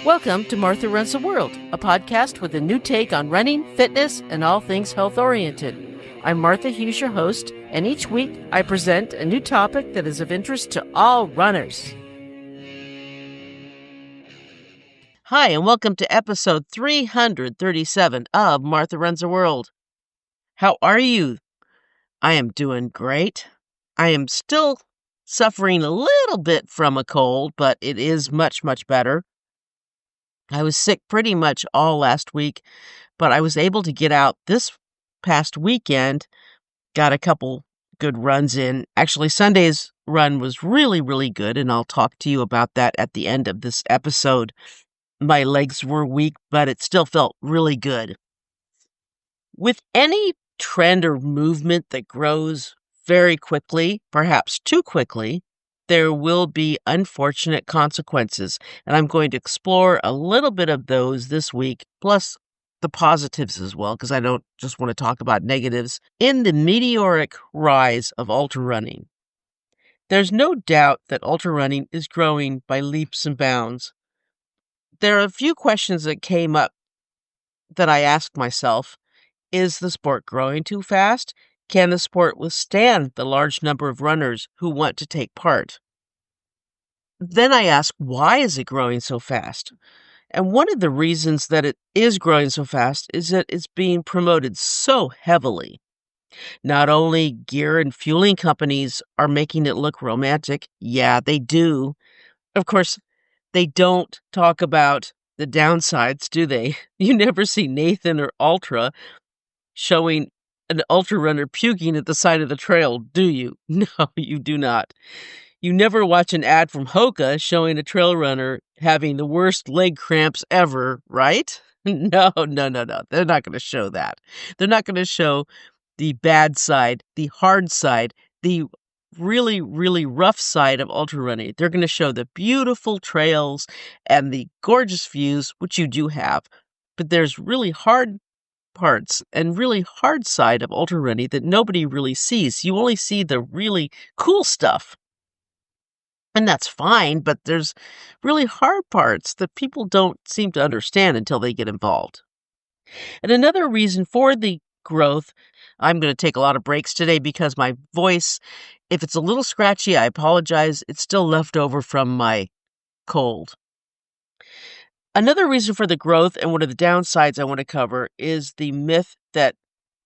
Welcome to Martha Runs the World, a podcast with a new take on running, fitness, and all things health-oriented. I'm Martha Hughes, your host, and each week I present a new topic that is of interest to all runners. Hi, and welcome to episode 337 of Martha Runs the World. How are you? I am doing great. I am still suffering a little bit from a cold, but it is much, much better. I was sick pretty much all last week, but I was able to get out this past weekend, got a couple good runs in. Actually, Sunday's run was really, really good, and I'll talk to you about that at the end of this episode. My legs were weak, but it still felt really good. With any trend or movement that grows very quickly, perhaps too quickly, there will be unfortunate consequences, and I'm going to explore a little bit of those this week, plus the positives as well, because I don't just want to talk about negatives. In the meteoric rise of ultrarunning, there's no doubt that ultrarunning is growing by leaps and bounds. There are a few questions that came up that I asked myself. Is the sport growing too fast? Can the sport withstand the large number of runners who want to take part? Then I asked, why is it growing so fast? And one of the reasons that it is growing so fast is that it's being promoted so heavily. Not only gear and fueling companies are making it look romantic. Yeah, they do. Of course, they don't talk about the downsides, do they? You never see Nathan or Ultra showing an ultra runner puking at the side of the trail, do you? No, you do not. You never watch an ad from Hoka showing a trail runner having the worst leg cramps ever, right? No. They're not going to show that. They're not going to show the bad side, the hard side, the really, really rough side of ultra running. They're going to show the beautiful trails and the gorgeous views, which you do have. But there's really hard parts and really hard side of ultra running that nobody really sees. You only see the really cool stuff. And that's fine, but there's really hard parts that people don't seem to understand until they get involved. And another reason for the growth, I'm going to take a lot of breaks today because my voice, if it's a little scratchy, I apologize. It's still left over from my cold. Another reason for the growth and one of the downsides I want to cover is the myth that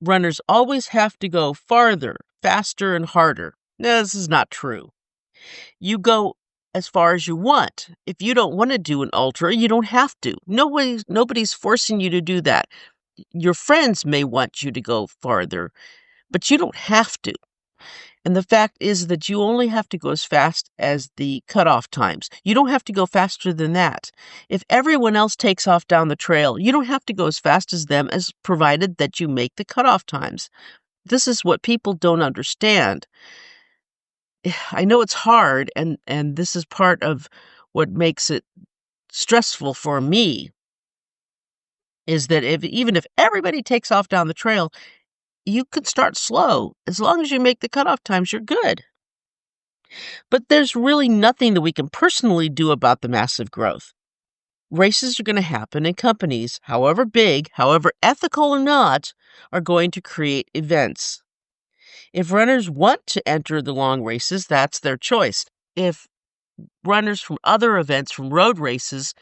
runners always have to go farther, faster, and harder. No, this is not true. You go as far as you want. If you don't want to do an ultra, you don't have to. Nobody's forcing you to do that. Your friends may want you to go farther, but you don't have to. And the fact is that you only have to go as fast as the cutoff times. You don't have to go faster than that. If everyone else takes off down the trail, you don't have to go as fast as them, as provided that you make the cutoff times. This is what people don't understand. I know it's hard, and this is part of what makes it stressful for me, is that even if everybody takes off down the trail, you could start slow. As long as you make the cutoff times, you're good. But there's really nothing that we can personally do about the massive growth. Races are going to happen, and companies, however big, however ethical or not, are going to create events. If runners want to enter the long races, that's their choice. If runners from other events, from road races,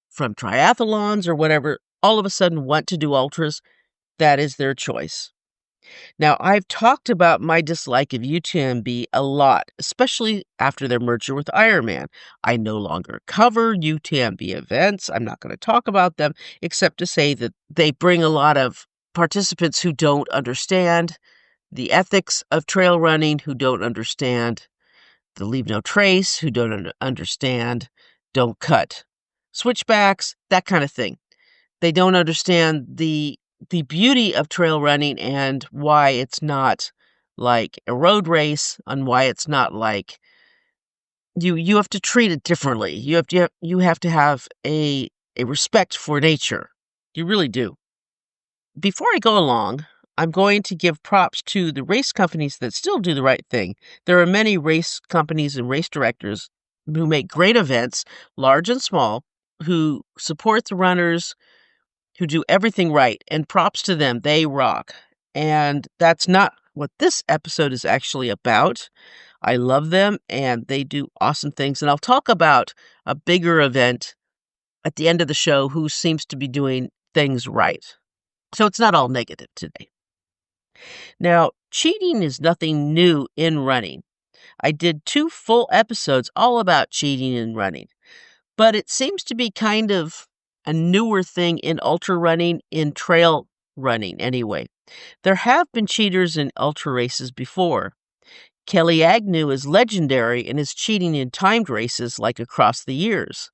from triathlons or whatever, all of a sudden want to do ultras, that is their choice. Now, I've talked about my dislike of UTMB a lot, especially after their merger with Ironman. I no longer cover UTMB events. I'm not going to talk about them, except to say that they bring a lot of participants who don't understand the ethics of trail running, who don't understand the leave no trace, who don't understand don't cut switchbacks, that kind of thing. They don't understand the beauty of trail running and why it's not like a road race, and why it's not like you have to treat it differently. You have to have a respect for nature. You really do. Before I go along, I'm going to give props to the race companies that still do the right thing. There are many race companies and race directors who make great events, large and small, who support the runners, who do everything right, and props to them. They rock. And that's not what this episode is actually about. I love them, and they do awesome things. And I'll talk about a bigger event at the end of the show who seems to be doing things right. So it's not all negative today. Now, cheating is nothing new in running. I did 2 full episodes all about cheating in running, but it seems to be kind of a newer thing in ultra running, in trail running anyway. There have been cheaters in ultra races before. Kelly Agnew is legendary in his cheating in timed races like across the years.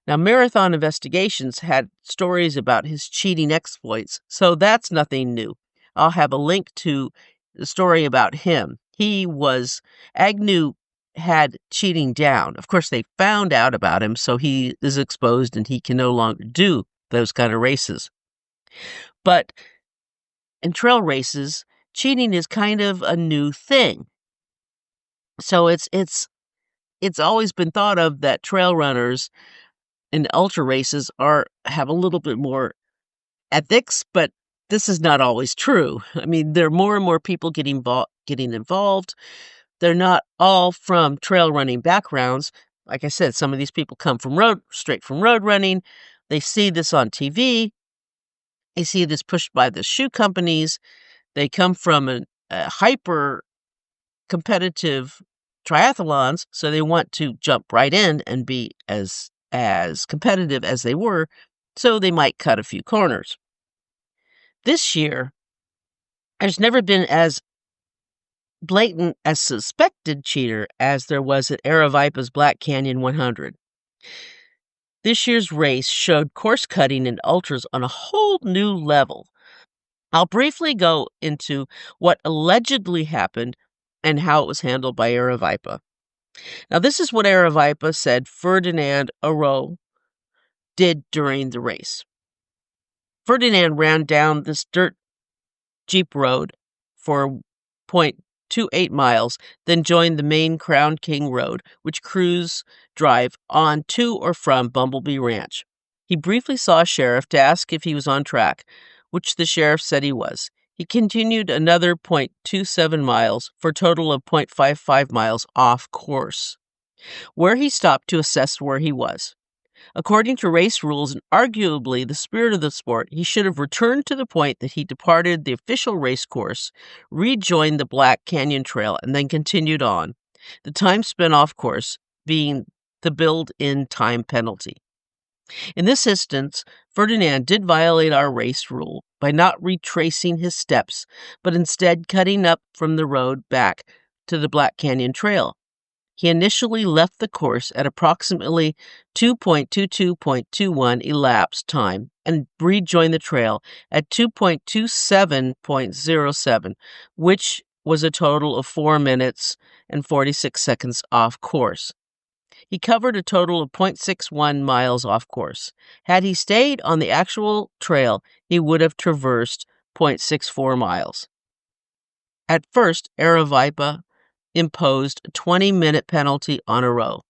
Now, Marathon Investigations had stories about his cheating exploits, so that's nothing new. I'll have a link to the story about him. Agnew had cheating down. Of course, they found out about him, so he is exposed and he can no longer do those kind of races. But in trail races, cheating is kind of a new thing. So it's always been thought of that trail runners in ultra races have a little bit more ethics, but this is not always true. I mean, there are more and more people getting involved. They're not all from trail running backgrounds. Like I said, some of these people come straight from road running. They see this on TV. They see this pushed by the shoe companies. They come from a hyper competitive triathlons, so they want to jump right in and be as competitive as they were, so they might cut a few corners. This year, there's never been as blatant as suspected cheater as there was at Aravaipa's Black Canyon 100. This year's race showed course cutting in ultras on a whole new level. I'll briefly go into what allegedly happened and how it was handled by Aravaipa. Now, this is what Aravaipa said Ferdinand Aroux did during the race. Ferdinand ran down this dirt jeep road for 0.28 miles, then joined the main Crown King Road, which crews drive on to or from Bumblebee Ranch. He briefly saw a sheriff to ask if he was on track, which the sheriff said he was. He continued another 0.27 miles for a total of 0.55 miles off course, where he stopped to assess where he was. According to race rules and arguably the spirit of the sport, he should have returned to the point that he departed the official race course, rejoined the Black Canyon Trail, and then continued on, the time spent off course being the build-in time penalty. In this instance, Ferdinand did violate our race rule by not retracing his steps, but instead cutting up from the road back to the Black Canyon Trail. He initially left the course at approximately 2.22.21 elapsed time and rejoined the trail at 2.27.07, which was a total of 4 minutes and 46 seconds off course. He covered a total of 0.61 miles off course. Had he stayed on the actual trail, he would have traversed 0.64 miles. At first, Aravaipa imposed a 20-minute penalty on Aroux,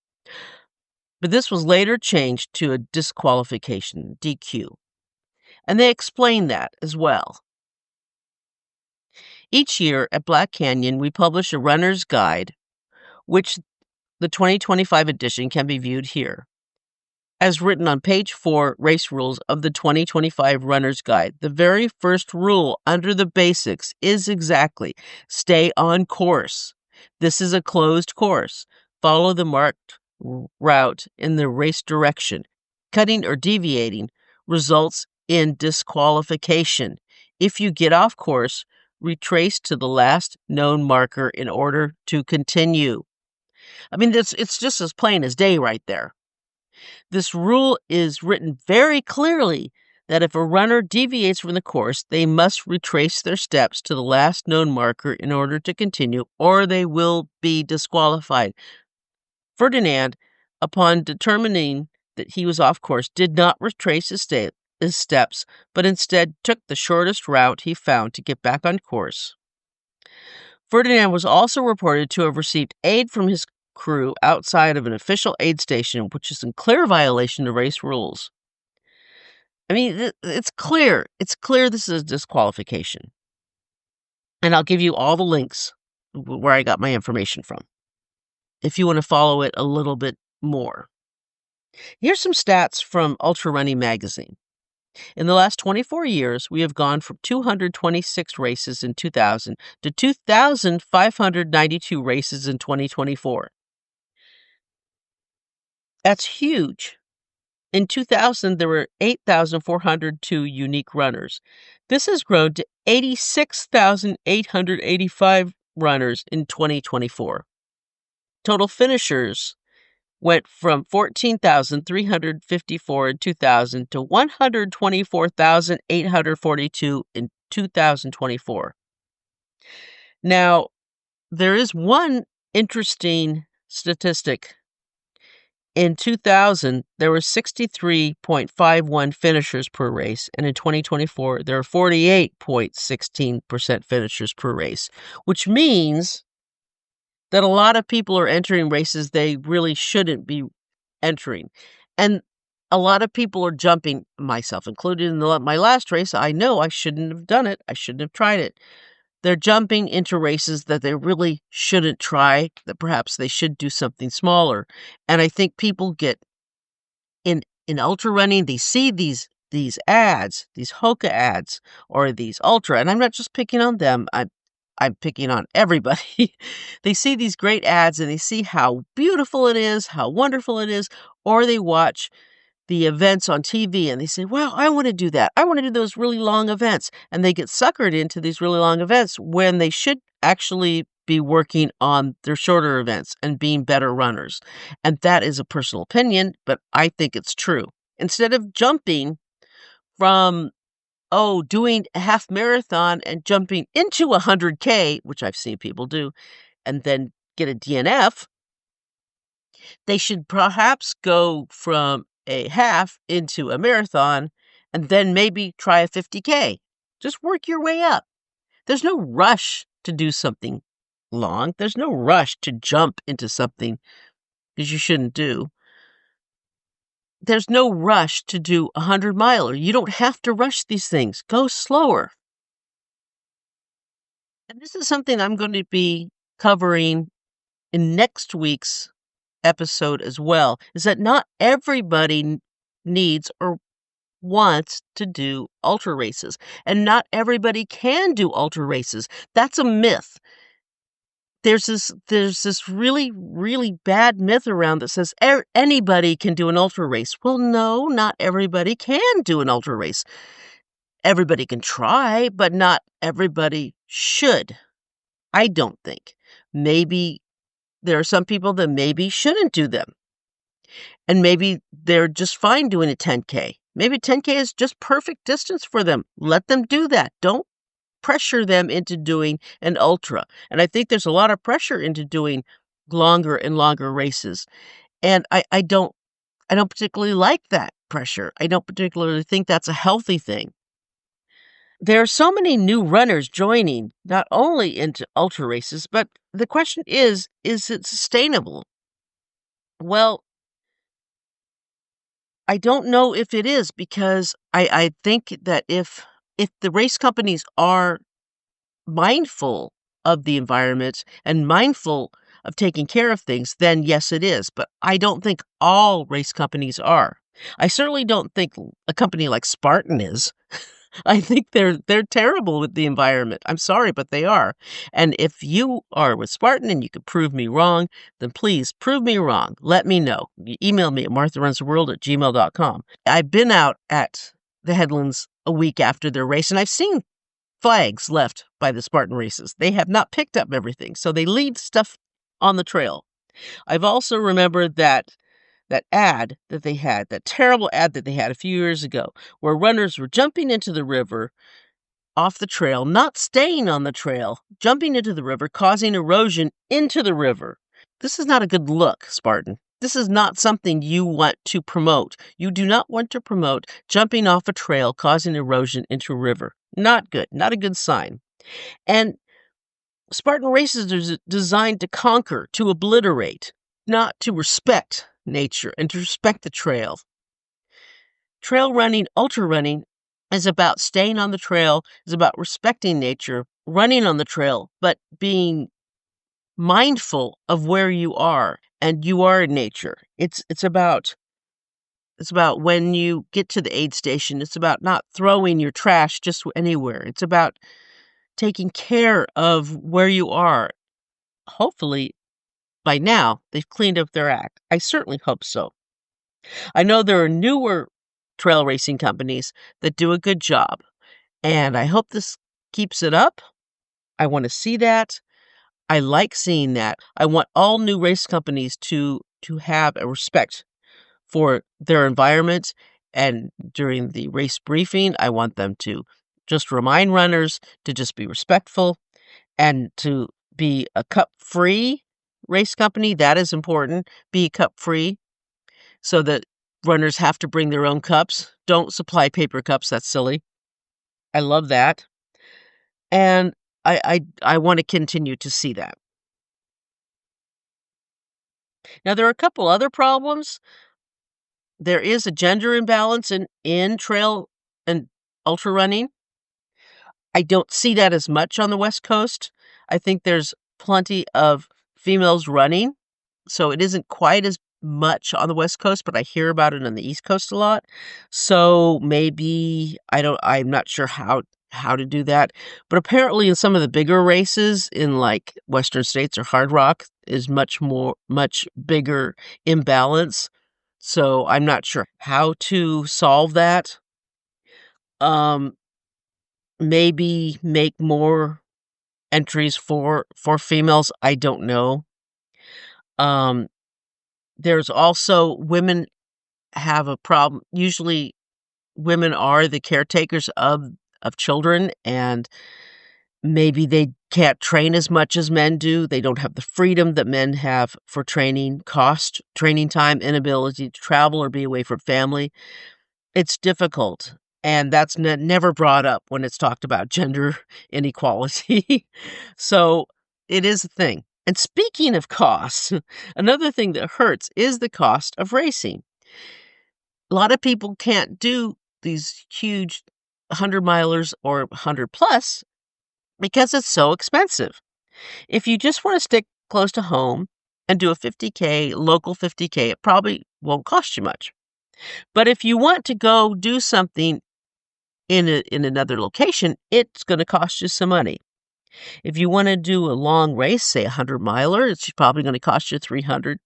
but this was later changed to a disqualification, DQ, and they explained that as well. Each year at Black Canyon, we publish a runner's guide, which the 2025 edition can be viewed here. As written on page 4, Race Rules of the 2025 Runner's Guide, the very first rule under the basics is exactly, stay on course. This is a closed course. Follow the marked route in the race direction. Cutting or deviating results in disqualification. If you get off course, retrace to the last known marker in order to continue. I mean, it's just as plain as day right there. This rule is written very clearly that if a runner deviates from the course, they must retrace their steps to the last known marker in order to continue, or they will be disqualified. Ferdinand, upon determining that he was off course, did not retrace his steps, but instead took the shortest route he found to get back on course. Ferdinand was also reported to have received aid from his crew outside of an official aid station, which is in clear violation of race rules. I mean, it's clear. It's clear this is disqualification. And I'll give you all the links where I got my information from if you want to follow it a little bit more. Here's some stats from Ultrarunning magazine. In the last 24 years, we have gone from 226 races in 2000 to 2,592 races in 2024. That's huge. In 2000, there were 8,402 unique runners. This has grown to 86,885 runners in 2024. Total finishers went from 14,354 in 2000 to 124,842 in 2024. Now, there is one interesting statistic. In 2000, there were 63.51 finishers per race, and in 2024, there are 48.16% finishers per race, which means that a lot of people are entering races they really shouldn't be entering. And a lot of people are jumping, myself included, in my last race. I know I shouldn't have done it. I shouldn't have tried it. They're jumping into races that they really shouldn't try, that perhaps they should do something smaller. And I think people get in ultra running, they see these ads, these Hoka ads, or these ultra, and I'm not just picking on them. I'm picking on everybody. They see these great ads and they see how beautiful it is, how wonderful it is, or they watch the events on TV and they say, wow, I want to do that. I want to do those really long events. And they get suckered into these really long events when they should actually be working on their shorter events and being better runners. And that is a personal opinion, but I think it's true. Instead of jumping from, doing a half marathon and jumping into 100K, which I've seen people do, and then get a DNF, they should perhaps go from a half into a marathon and then maybe try a 50K. Just work your way up. There's no rush to do something long. There's no rush to jump into something that you shouldn't do. There's no rush to do a 100-miler. You don't have to rush these things. Go slower. And this is something I'm going to be covering in next week's episode as well, is that not everybody needs or wants to do ultra races, and not everybody can do ultra races. That's a myth. There's this really, really bad myth around that says anybody can do an ultra race. Well, no, not everybody can do an ultra race. Everybody can try, but not everybody should. I don't think. Maybe there are some people that maybe shouldn't do them. And maybe they're just fine doing a 10K. Maybe 10K is just perfect distance for them. Let them do that. Don't pressure them into doing an ultra. And I think there's a lot of pressure into doing longer and longer races. And I don't particularly like that pressure. I don't particularly think that's a healthy thing. There are so many new runners joining, not only into ultra races, but the question is it sustainable? Well, I don't know if it is, because I think that if the race companies are mindful of the environment and mindful of taking care of things, then yes, it is. But I don't think all race companies are. I certainly don't think a company like Spartan is. I think they're terrible with the environment. I'm sorry, but they are. And if you are with Spartan and you could prove me wrong, then please prove me wrong. Let me know. You email me at martharunstheworld@gmail.com. I've been out at the Headlands a week after their race, and I've seen flags left by the Spartan races. They have not picked up everything, so they leave stuff on the trail. I've also remembered that ad that they had, that terrible ad that they had a few years ago, where runners were jumping into the river off the trail, not staying on the trail, jumping into the river, causing erosion into the river. This is not a good look, Spartan. This is not something you want to promote. You do not want to promote jumping off a trail, causing erosion into a river. Not good. Not a good sign. And Spartan races are designed to conquer, to obliterate. not to respect nature and to respect the trail. Trail running, ultra running, is about staying on the trail, is about respecting nature, running on the trail, but being mindful of where you are, and you are in nature. It's about when you get to the aid station, it's about not throwing your trash just anywhere. It's about taking care of where you are. Hopefully, by now, they've cleaned up their act. I certainly hope so. I know there are newer trail racing companies that do a good job, and I hope this keeps it up. I want to see that. I like seeing that. I want all new race companies to have a respect for their environment, and during the race briefing, I want them to just remind runners to just be respectful and to be a cup-free race company. That is important. Be cup-free so that runners have to bring their own cups. Don't supply paper cups. That's silly. I love that. And I want to continue to see that. Now, there are a couple other problems. There is a gender imbalance in trail and ultra running. I don't see that as much on the West Coast. I think there's plenty of females running, so it isn't quite as much on the West Coast, but I hear about it on the East Coast a lot. So maybe I'm not sure how to do that. But apparently in some of the bigger races in like Western States or Hard Rock is much bigger imbalance. So I'm not sure how to solve that. Maybe make more entries for females. I don't know. There's also women have a problem. Usually women are the caretakers of children, and maybe they can't train as much as men do. They don't have the freedom that men have for training, cost, training time, inability to travel or be away from family. It's difficult, and that's never brought up when it's talked about gender inequality. So it is a thing. And speaking of costs, another thing that hurts is the cost of racing. A lot of people can't do these huge 100-milers or 100 plus because it's so expensive. If you just want to stick close to home and do a 50K, local 50K, it probably won't cost you much. But if you want to go do something in another location, it's going to cost you some money. If you want to do a long race, say a 100-miler, it's probably going to cost you $300.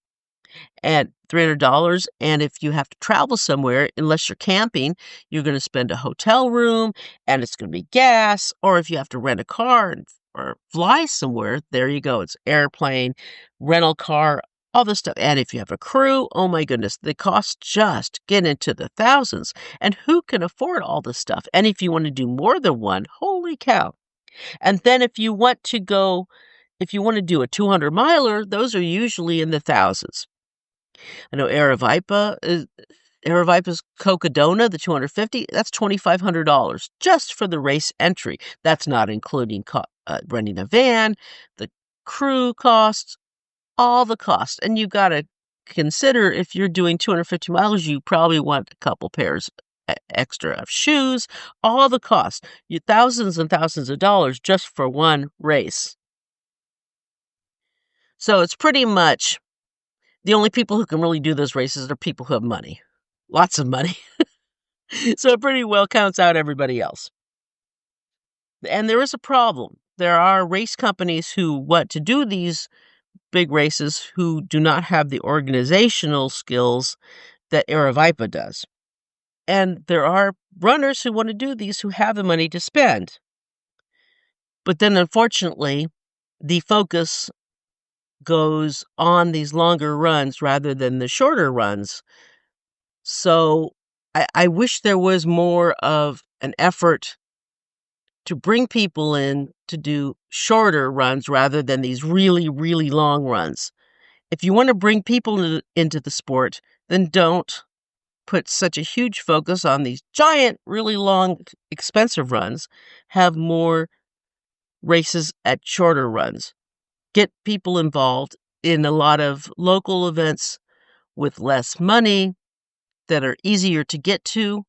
And if you have to travel somewhere, unless you're camping, you're going to spend a hotel room, and it's going to be gas. Or if you have to rent a car or fly somewhere, there you go. It's airplane, rental car, all this stuff. And if you have a crew, oh my goodness, the costs just get into the thousands. And who can afford all this stuff? And if you want to do more than one, holy cow. And then if you want to do a 200-miler, those are usually in the thousands. I know Aravaipa's Cocodona, the 250, that's $2,500 just for the race entry. That's not including renting a van, the crew costs, all the costs. And you got to consider, if you're doing 250 miles, you probably want a couple pairs extra of shoes, all the costs. Thousands and thousands of dollars just for one race. So it's pretty much the only people who can really do those races are people who have money. Lots of money. So it pretty well counts out everybody else. And there is a problem. There are race companies who want to do these big races who do not have the organizational skills that Aravaipa does. And there are runners who want to do these who have the money to spend. But then, unfortunately, the focus goes on these longer runs rather than the shorter runs. So I wish there was more of an effort to bring people in to do shorter runs rather than these really, really long runs. If you want to bring people into the sport, then don't put such a huge focus on these giant, really long, expensive runs. Have more races at shorter runs. Get people involved in a lot of local events with less money that are easier to get to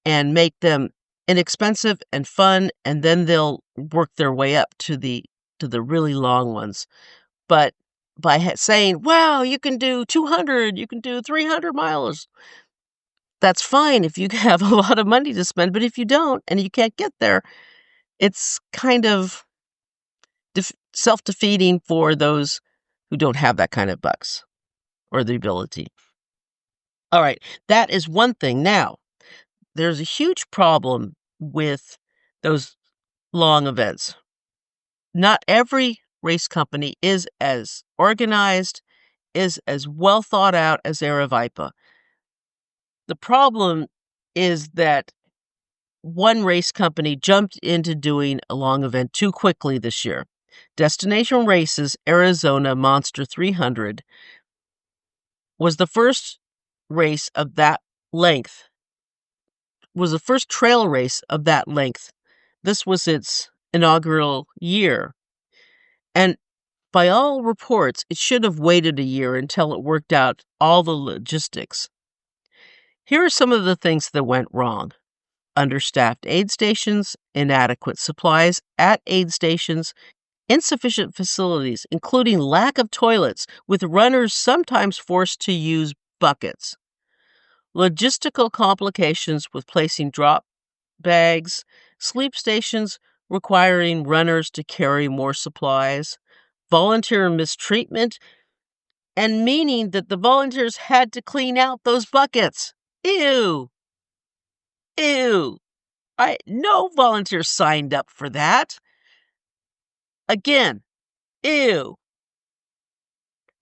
and make them inexpensive and fun, and then they'll work their way up to the really long ones. But by saying, "Wow, you can do 200, you can do 300 miles," that's fine if you have a lot of money to spend, but if you don't and you can't get there, it's kind of self-defeating for those who don't have that kind of bucks or the ability. All right, that is one thing. Now, there's a huge problem with those long events. Not every race company is as organized, is as well thought out as Aravaipa. The problem is that one race company jumped into doing a long event too quickly this year. Destination Races Arizona Monster 300 was the first race of that length, was the first trail race of that length. This was its inaugural year. And by all reports, it should have waited a year until it worked out all the logistics. Here are some of the things that went wrong. Understaffed aid stations, inadequate supplies at aid stations, insufficient facilities, including lack of toilets, with runners sometimes forced to use buckets. Logistical complications with placing drop bags, sleep stations requiring runners to carry more supplies, volunteer mistreatment, and meaning that the volunteers had to clean out those buckets. Ew! Ew! No volunteer signed up for that. Again, ew.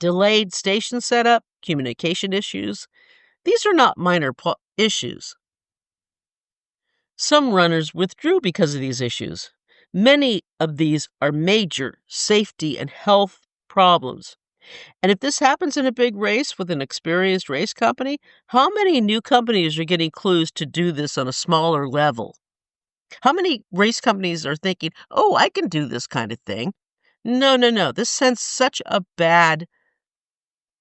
Delayed station setup, communication issues. These are not minor issues. Some runners withdrew because of these issues. Many of these are major safety and health problems. And if this happens in a big race with an experienced race company, how many new companies are getting clues to do this on a smaller level? How many race companies are thinking, "Oh, I can do this kind of thing"? No, no, no. This sends such a bad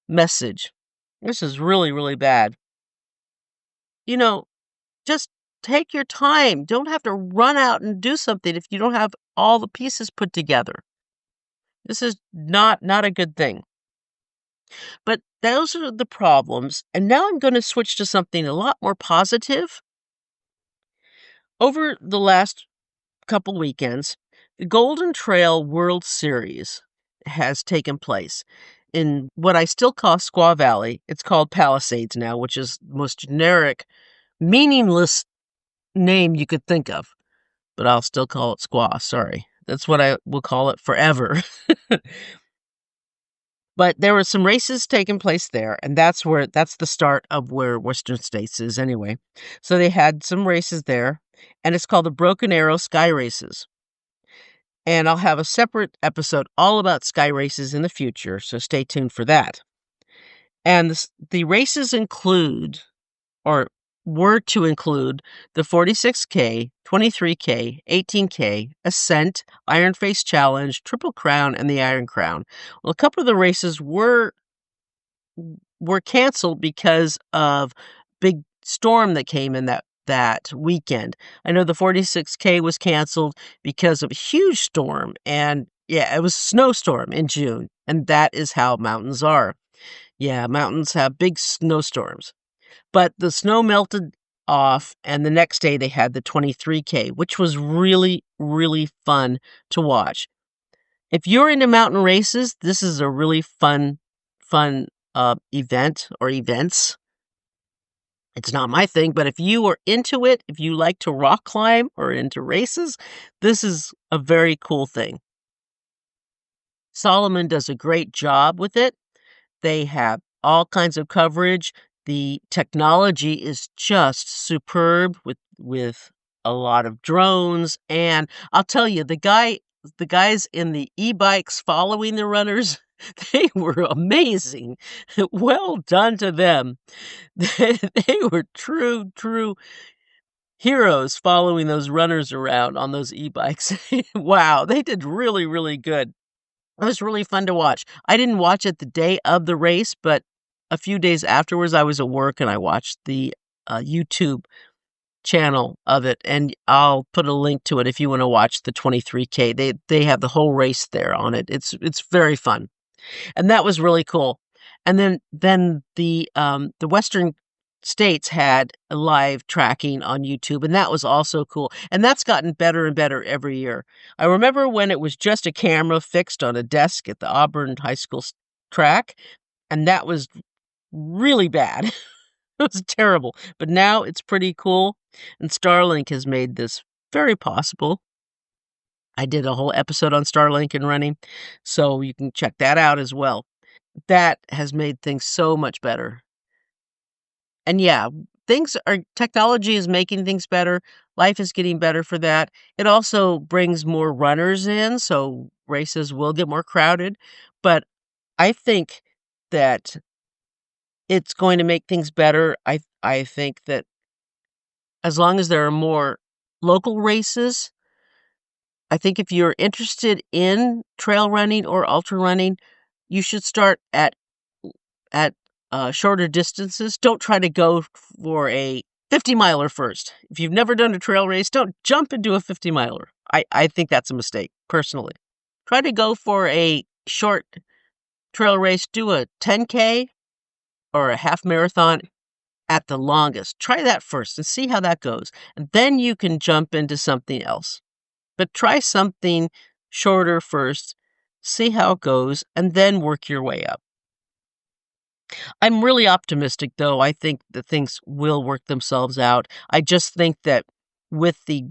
message. This is really, really bad. You know, just take your time. Don't have to run out and do something if you don't have all the pieces put together. This is not a good thing. But those are the problems. And now I'm going to switch to something a lot more positive. Over the last couple weekends, the Golden Trail World Series has taken place in what I still call Squaw Valley. It's called Palisades now, which is the most generic, meaningless name you could think of. But I'll still call it Squaw, sorry. That's what I will call it forever. But there were some races taking place there, and that's the start of where Western States is anyway. So they had some races there, and it's called the Broken Arrow Sky Races. And I'll have a separate episode all about sky races in the future, so stay tuned for that. And the races include, or were to include, the 46K, 23K, 18K, Ascent, Iron Face Challenge, Triple Crown, and the Iron Crown. Well, a couple of the races were canceled because of big storm that came in that weekend. I know the 46K was canceled because of a huge storm, and yeah, it was a snowstorm in June, and that is how mountains are. Yeah, mountains have big snowstorms. But the snow melted off, and the next day they had the 23K, which was really, really fun to watch. If you're into mountain races, this is a really fun event or events. It's not my thing, but if you are into it, if you like to rock climb or into races, this is a very cool thing. Solomon does a great job with it. They have all kinds of coverage. The technology is just superb with a lot of drones. And I'll tell you, the guys in the e-bikes following the runners, they were amazing. Well done to them. They were true heroes following those runners around on those e-bikes. Wow, they did really, really good. It was really fun to watch. I didn't watch it the day of the race, but a few days afterwards, I was at work and I watched the YouTube channel of it, and I'll put a link to it if you want to watch the 23K. They have the whole race there on it. It's very fun, and that was really cool. And then the Western states had a live tracking on YouTube, and that was also cool. And that's gotten better and better every year. I remember when it was just a camera fixed on a desk at the Auburn High School track, and that was really bad. It was terrible. But now it's pretty cool, and Starlink has made this very possible. I did a whole episode on Starlink and running, so you can check that out as well. That has made things so much better. And yeah, technology is making things better. Life is getting better for that. It also brings more runners in, so races will get more crowded. But I think that it's going to make things better. I think that as long as there are more local races, I think if you're interested in trail running or ultra running, you should start at shorter distances. Don't try to go for a 50-miler first. If you've never done a trail race, don't jump into a 50-miler. I think that's a mistake, personally. Try to go for a short trail race. Do a 10K or a half marathon at the longest. Try that first and see how that goes. And then you can jump into something else. But try something shorter first, see how it goes, and then work your way up. I'm really optimistic, though. I think that things will work themselves out. I just think that with the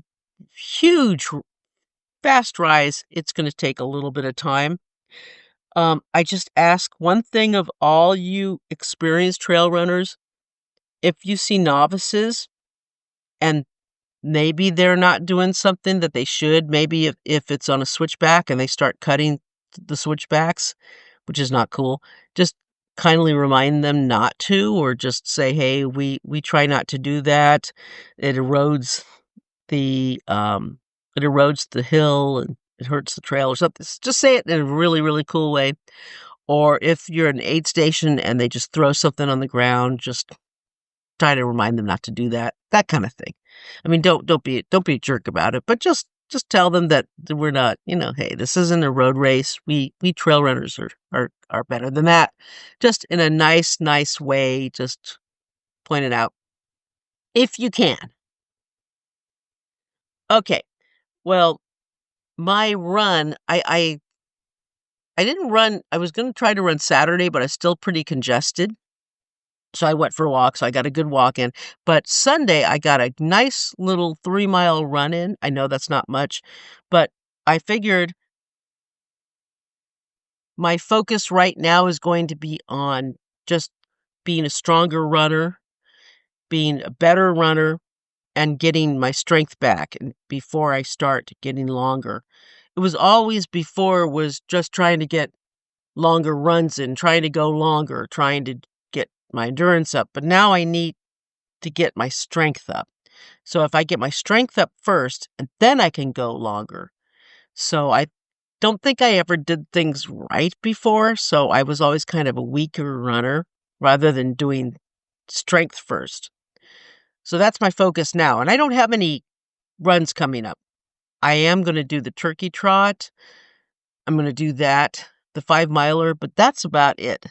huge, fast rise, it's going to take a little bit of time. I just ask one thing of all you experienced trail runners. If you see novices and maybe they're not doing something that they should, maybe if it's on a switchback and they start cutting the switchbacks, which is not cool, just kindly remind them not to, or just say, hey, we try not to do that. It erodes the hill and it hurts the trail or something. Just say it in a really, really cool way. Or if you're an aid station and they just throw something on the ground, just try to remind them not to do that. That kind of thing. I mean, don't be a jerk about it, but just tell them that we're not, hey, this isn't a road race. We trail runners are better than that. Just in a nice way, just point it out if you can. Okay. Well, my run, I didn't run. I was going to try to run Saturday, but I was still pretty congested. So I went for a walk, so I got a good walk in. But Sunday, I got a nice little 3-mile run in. I know that's not much, but I figured my focus right now is going to be on just being a stronger runner, being a better runner, and getting my strength back and before I start getting longer. It was always before was just trying to get longer runs in, trying to go longer, trying to get my endurance up. But now I need to get my strength up. So if I get my strength up first, and then I can go longer. So I don't think I ever did things right before. So I was always kind of a weaker runner rather than doing strength first. So that's my focus now. And I don't have any runs coming up. I am going to do the turkey trot. I'm going to do that, the 5-miler, but that's about it.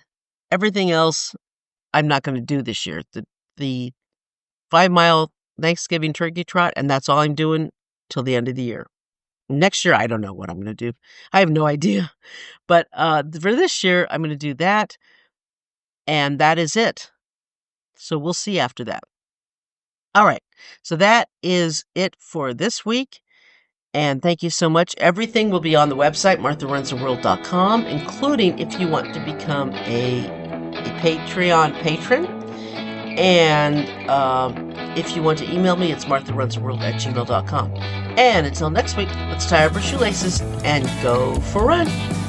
Everything else I'm not going to do this year. The 5-mile Thanksgiving turkey trot, and that's all I'm doing till the end of the year. Next year, I don't know what I'm going to do. I have no idea. But for this year, I'm going to do that, and that is it. So we'll see after that. All right. So that is it for this week. And thank you so much. Everything will be on the website, MarthaRunsTheWorld.com, including if you want to become a Patreon patron. And if you want to email me, it's MarthaRunsTheWorld@gmail.com. And until next week, let's tie up our shoelaces and go for a run.